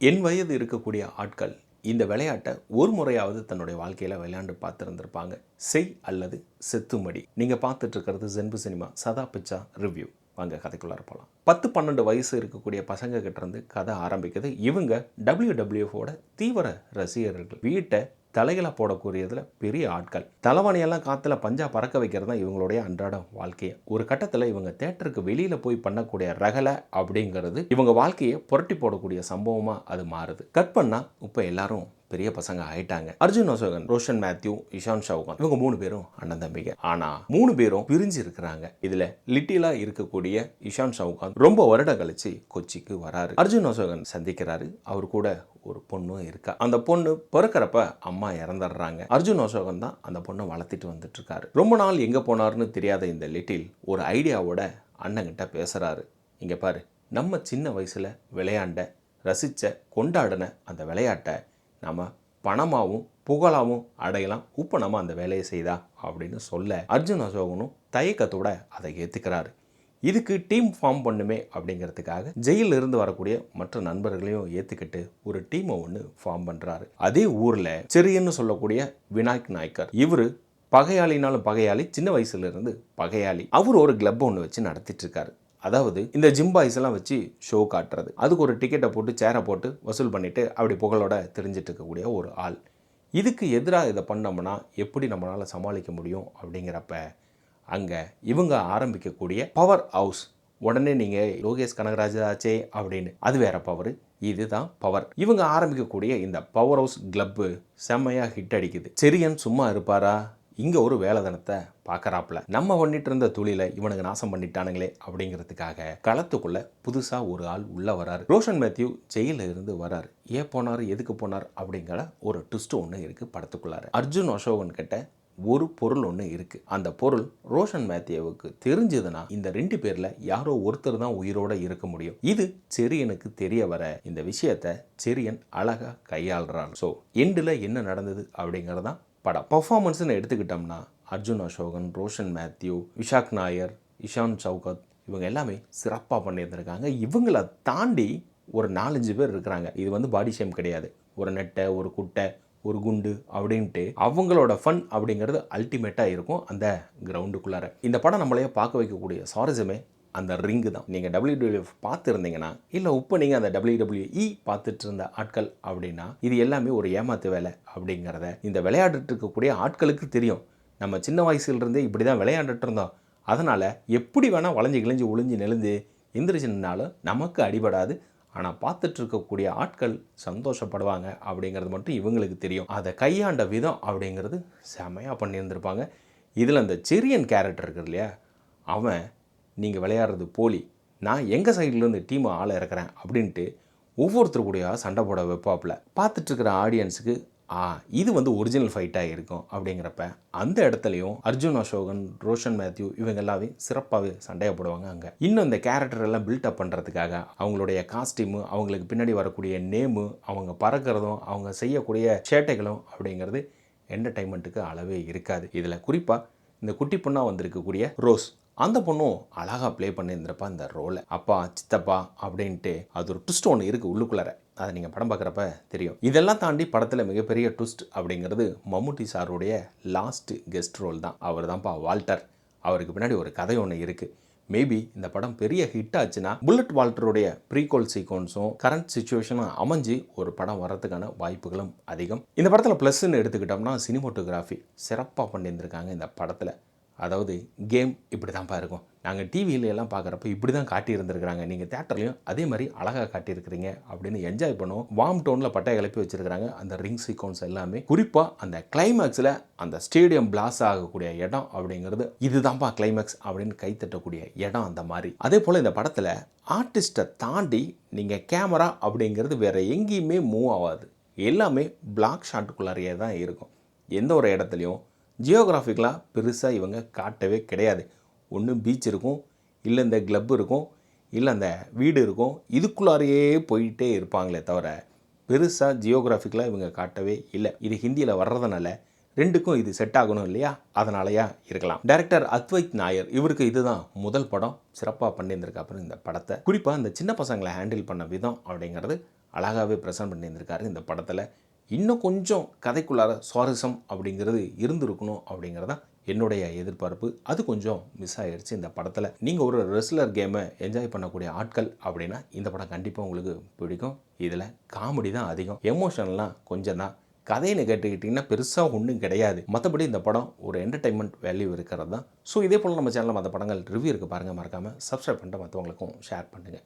என் வயது இருக்கக்கூடிய ஆட்கள் இந்த விளையாட்டை ஒரு முறையாவது தன்னுடைய வாழ்க்கையில் விளையாண்டு பார்த்துருந்துருப்பாங்க. செய் அல்லது செத்துமடி. நீங்கள் பார்த்துட்டு இருக்கிறது ஜென்பு சினிமா சதா பிச்சா ரிவ்யூ. வாங்க கதைக்குள்ளார போகலாம். 10-12 வயசு இருக்கக்கூடிய பசங்க கிட்ட இருந்து கதை ஆரம்பிக்குது. இவங்க WWFோட தீவிர ரசிகர்கள். வீட்டை தலைகளை போடக்கூடியதில் பெரிய ஆட்கள். தலைவாணியெல்லாம் காற்றுல பஞ்சா பறக்க வைக்கிறது தான் இவங்களுடைய அன்றாட வாழ்க்கையை. ஒரு கட்டத்தில் இவங்க தேட்டருக்கு வெளியில் போய் பண்ணக்கூடிய ரகலை அப்படிங்கிறது இவங்க வாழ்க்கையை புரட்டி போடக்கூடிய சம்பவமாக அது மாறுது. கட் பண்ணால் இப்போ எல்லாரும் பெரிய பசங்க ஆயிட்டாங்க. அர்ஜுன் அசோகன், ரோஷன் மேத்யூ, இஷான் ஷவுகான், இவங்க 3 பேரும் அண்ணன் தம்பிங்க. ஆனா 3 பேரும் பிரிஞ்சு இருக்கிறாங்க. இதுல லிட்டிலா இருக்கக்கூடிய இஷான் ஷவுகான் ரொம்ப வருடம் கழிச்சு கொச்சிக்கு வராரு. அர்ஜுன் அசோகன் சந்திக்கிறாரு. அவர் கூட ஒரு பொண்ணும் இருக்கா. அந்த பொண்ணு பிறக்கிறப்ப அம்மா இறந்துடுறாங்க. அர்ஜுன் அசோகன் தான் அந்த பொண்ணை வளர்த்திட்டு வந்துட்டு இருக்காரு. ரொம்ப நாள் எங்க போனாருன்னு தெரியாத இந்த லிட்டில் ஒரு ஐடியாவோட அண்ணங்கிட்ட பேசுறாரு. இங்க பாரு, நம்ம சின்ன வயசுல விளையாண்ட, ரசிச்ச, கொண்டாடின அந்த விளையாட்டை நம்ம பணமாகவும் புகழாகவும் அடையலாம். இப்போ நம்ம அந்த வேலையை செய்தா அப்படின்னு சொல்ல அர்ஜுன் அசோகனும் தயக்கத்தோட அதை ஏற்றுக்கிறாரு. இதுக்கு டீம் ஃபார்ம் பண்ணுமே அப்படிங்கிறதுக்காக ஜெயிலில் இருந்து வரக்கூடிய மற்ற நண்பர்களையும் ஏற்றுக்கிட்டு ஒரு டீமை ஒன்று ஃபார்ம் பண்ணுறாரு. அதே ஊரில் செரியன்னு சொல்லக்கூடிய விநாயக் நாயக்கர், இவர் பகையாளினாலும் பகையாளி, சின்ன வயசுல இருந்து பகையாளி. அவர் ஒரு கிளப் ஒன்று வச்சு நடத்திட்டு இருக்காரு. அதாவது இந்த ஜிம் பாய்ஸ் எல்லாம் வச்சு ஷோ காட்டுறது. அதுக்கு ஒரு டிக்கெட்டை போட்டு சேரை போட்டு வசூல் பண்ணிட்டு அப்படி புகழோட தெரிஞ்சிட்டு இருக்கக்கூடிய ஒரு ஆள். இதுக்கு எதிராக இதை பண்ணோம்னா எப்படி நம்மளால் சமாளிக்க முடியும் அப்படிங்கிறப்ப அங்கே இவங்க ஆரம்பிக்கக்கூடிய பவர் ஹவுஸ். உடனே நீங்கள் லோகேஷ் கனகராஜ் ஆச்சே அப்படின்னு, அது வேற பவர், இதுதான் பவர். இவங்க ஆரம்பிக்கக்கூடிய இந்த பவர் ஹவுஸ் கிளப்பு செம்மையாக ஹிட் அடிக்குது. செரியன் சும்மா இருப்பாரா? இங்கே ஒரு வேலைதனத்தை பார்க்குறாப்புல. நம்ம பண்ணிட்டு இருந்த தொழிலை இவனுக்கு நாசம் பண்ணிட்டானுங்களே அப்படிங்கிறதுக்காக களத்துக்குள்ள புதுசாக ஒரு ஆள் உள்ள வராரு. ரோஷன் மேத்யூ ஜெயிலில் இருந்து வராரு. ஏன் போனார், எதுக்கு போனார் அப்படிங்கிற ஒரு ட்விஸ்ட் ஒன்று இருக்குது படத்துக்குள்ளார. அர்ஜுன் அசோகன் கிட்ட ஒரு பொருள் ஒன்று இருக்குது. அந்த பொருள் ரோஷன் மேத்யூவுக்கு தெரிஞ்சதுன்னா இந்த 2 பேரில் யாரோ ஒருத்தர் தான் உயிரோடு இருக்க முடியும். இது செரியனுக்கு தெரிய வர இந்த விஷயத்தை செரியன் அழகாக கையாளுறாரு. ஸோ எண்டில் என்ன நடந்தது அப்படிங்கிறதான் படம். பர்ஃபார்மன்ஸ்னு எடுத்துக்கிட்டோம்னா அர்ஜுன் அசோகன், ரோஷன் மேத்யூ, விஷாக் நாயர், இஷான் சவுகத், இவங்க எல்லாமே சிறப்பாக பண்ணியிருந்திருக்காங்க. இவங்களை தாண்டி ஒரு 4-5 பேர் இருக்கிறாங்க. இது பாடி ஷேம் கிடையாது. ஒரு நெட்டை, ஒரு குட்டை, ஒரு குண்டு அப்படின்ட்டு அவங்களோட ஃபன் அப்படிங்கிறது அல்டிமேட்டாக இருக்கும் அந்த கிரவுண்டுக்குள்ளார. இந்த படம் நம்மளையே பார்க்க வைக்கக்கூடிய சுவாரஸ்யமே அந்த ரிங்கு தான். நீங்கள் WWF பார்த்துருந்தீங்கன்னா, இல்லை இப்போ நீங்கள் அந்த WWE பார்த்துட்டு இருந்த ஆட்கள் அப்படின்னா, இது எல்லாமே ஒரு ஏமாத்து வேலை அப்படிங்கிறத இந்த விளையாடிட்டு இருக்கக்கூடிய ஆட்களுக்கு தெரியும். நம்ம சின்ன வயசுலேருந்தே இப்படி தான் விளையாண்டுட்டு இருந்தோம். அதனால் எப்படி வேணால் வளைஞ்சு கிழிஞ்சு ஒளிஞ்சு நெளிஞ்சு எந்திரிச்சுனாலும் நமக்கு அடிபடாது. ஆனால் பார்த்துட்டு இருக்கக்கூடிய ஆட்கள் சந்தோஷப்படுவாங்க அப்படிங்கிறது மட்டும் இவங்களுக்கு தெரியும். அதை கையாண்ட விதம் அப்படிங்கிறது செமையாக பண்ணியிருந்திருப்பாங்க. இதில் அந்த செரியன் கேரக்டர் இருக்குது இல்லையா, அவன் நீங்கள் விளையாடுறது போலி, நான் எங்கள் சைட்லேருந்து டீமை ஆளை இறக்குறேன் அப்படின்ட்டு ஒவ்வொருத்தர் கூடயா சண்டை போட வைப்பாப்பில். பார்த்துட்ருக்கிற ஆடியன்ஸுக்கு இது ஒரிஜினல் ஃபைட்டாக இருக்கும் அப்படிங்கிறப்ப அந்த இடத்துலையும் அர்ஜுன் அசோகன், ரோஷன் மேத்யூ இவங்க எல்லாமே சிறப்பாகவே சண்டையை போடுவாங்க. அங்கே இன்னும் இந்த கேரக்டர் எல்லாம் பில்டப் பண்ணுறதுக்காக அவங்களுடைய காஸ்டியூமு, அவங்களுக்கு பின்னாடி வரக்கூடிய நேமு, அவங்க பறக்கிறதும், அவங்க செய்யக்கூடிய சேட்டைகளும் அப்படிங்கிறது என்டர்டைன்மெண்ட்டுக்கு அளவே இருக்காது. இதில் குறிப்பாக இந்த குட்டி பொண்ணாக வந்திருக்கக்கூடிய ரோஸ், அந்த பொண்ணும் அழகாக ப்ளே பண்ணியிருந்திருப்பா இந்த ரோலை. அப்பா சித்தப்பா அப்படின்ட்டு அது ஒரு ட்விஸ்ட் ஒன்று இருக்குது உள்ளுக்குள்ளார. அதை நீங்கள் படம் பார்க்குறப்ப தெரியும். இதெல்லாம் தாண்டி படத்தில் மிகப்பெரிய ட்விஸ்ட் அப்படிங்கிறது மம்முட்டி சாருடைய லாஸ்ட் கெஸ்ட் ரோல் தான். அவர் தான்ப்பா வால்டர். அவருக்கு பின்னாடி ஒரு கதை ஒன்று இருக்குது. மேபி இந்த படம் பெரிய ஹிட் ஆச்சுன்னா புல்லட் வால்டருடைய ப்ரீகோல் சீக்வன்ஸும் கரண்ட் சுச்சுவேஷனும் அமைஞ்சு ஒரு படம் வர்றதுக்கான வாய்ப்புகளும் அதிகம். இந்த படத்தில் ப்ளஸ்ன்னு எடுத்துக்கிட்டோம்னா சினிமோட்டோகிராஃபி சிறப்பாக பண்ணியிருந்திருக்காங்க இந்த படத்தில். அதாவது கேம் இப்படி தான்ப்பா இருக்கும். நாங்கள் டிவியில எல்லாம் பார்க்குறப்ப இப்படி தான் காட்டியிருந்துருக்குறாங்க, நீங்கள் தேட்டர்லையும் அதே மாதிரி அழகாக காட்டியிருக்கிறீங்க அப்படின்னு என்ஜாய் பண்ணுவோம். வார்ம் டோனில் பட்டையை கிளப்பி வச்சுருக்கிறாங்க அந்த ரிங் சீக்வன்ஸ் எல்லாமே. குறிப்பாக அந்த கிளைமேக்ஸில் அந்த ஸ்டேடியம் பிளாஸ் ஆகக்கூடிய இடம் அப்படிங்கிறது இதுதான்ப்பா கிளைமேக்ஸ் அப்படின்னு கைத்தட்டக்கூடிய இடம் அந்த மாதிரி. அதே போல் இந்த படத்தில் ஆர்டிஸ்ட்டை தாண்டி நீங்கள் கேமரா அப்படிங்கிறது வேறு எங்கேயுமே மூவ் ஆகாது. எல்லாமே பிளாக் ஷாட்டுக்குள்ளாரையே தான் இருக்கும். எந்த ஒரு இடத்துலையும் ஜியோகிராஃபிக்கலாக பெருசாக இவங்க காட்டவே கிடையாது. ஒன்று பீச் இருக்கும், இல்லை இந்த கிளப் இருக்கும், இல்லை அந்த வீடு இருக்கும். இதுக்குள்ளாரையே போயிட்டே இருப்பாங்களே தவிர பெருசாக ஜியோகிராஃபிக்கலாக இவங்க காட்டவே இல்லை. இது ஹிந்தியில் வர்றதுனால 2க்கும் இது செட் ஆகணும் இல்லையா, அதனாலயா இருக்கலாம். டைரக்டர் அத்வைத் நாயர், இவருக்கு இதுதான் முதல் படம். சிறப்பாக பண்ணியிருந்திருக்க அப்புறம் இந்த படத்தை குறிப்பாக இந்த சின்ன பசங்களை ஹேண்டில் பண்ண விதம் அப்படிங்கிறது அழகாகவே ப்ரெசென்ட் பண்ணியிருந்திருக்காரு இந்த படத்தில். இன்னும் கொஞ்சம் கதைக்குள்ளார சுவாரஸ்யம் அப்படிங்கிறது இருந்திருக்கணும் அப்படிங்கிறதான் என்னுடைய எதிர்பார்ப்பு. அது கொஞ்சம் மிஸ் ஆகிடுச்சு இந்த படத்தில். நீங்கள் ஒரு ரெஸ்லர் கேமை என்ஜாய் பண்ணக்கூடிய ஆட்கள் அப்படின்னா இந்த படம் கண்டிப்பாக உங்களுக்கு பிடிக்கும். இதில் காமெடி தான் அதிகம், எமோஷனல்லாம் கொஞ்சம் தான். கதைன்னு கேட்டுக்கிட்டிங்கன்னா பெருசாக ஒன்றும் கிடையாது. மற்றபடி இந்த படம் ஒரு என்டர்டைன்மெண்ட் வேல்யூ இருக்கிறது தான். ஸோ இதே போல் நம்ம சேனலில் மற்ற படங்கள் ரிவ்யூ இருக்குது பாருங்கள். மறக்காமல் சப்ஸ்கிரைப் பண்ணிட்டு மற்றவங்களுக்கும் ஷேர் பண்ணுங்கள்.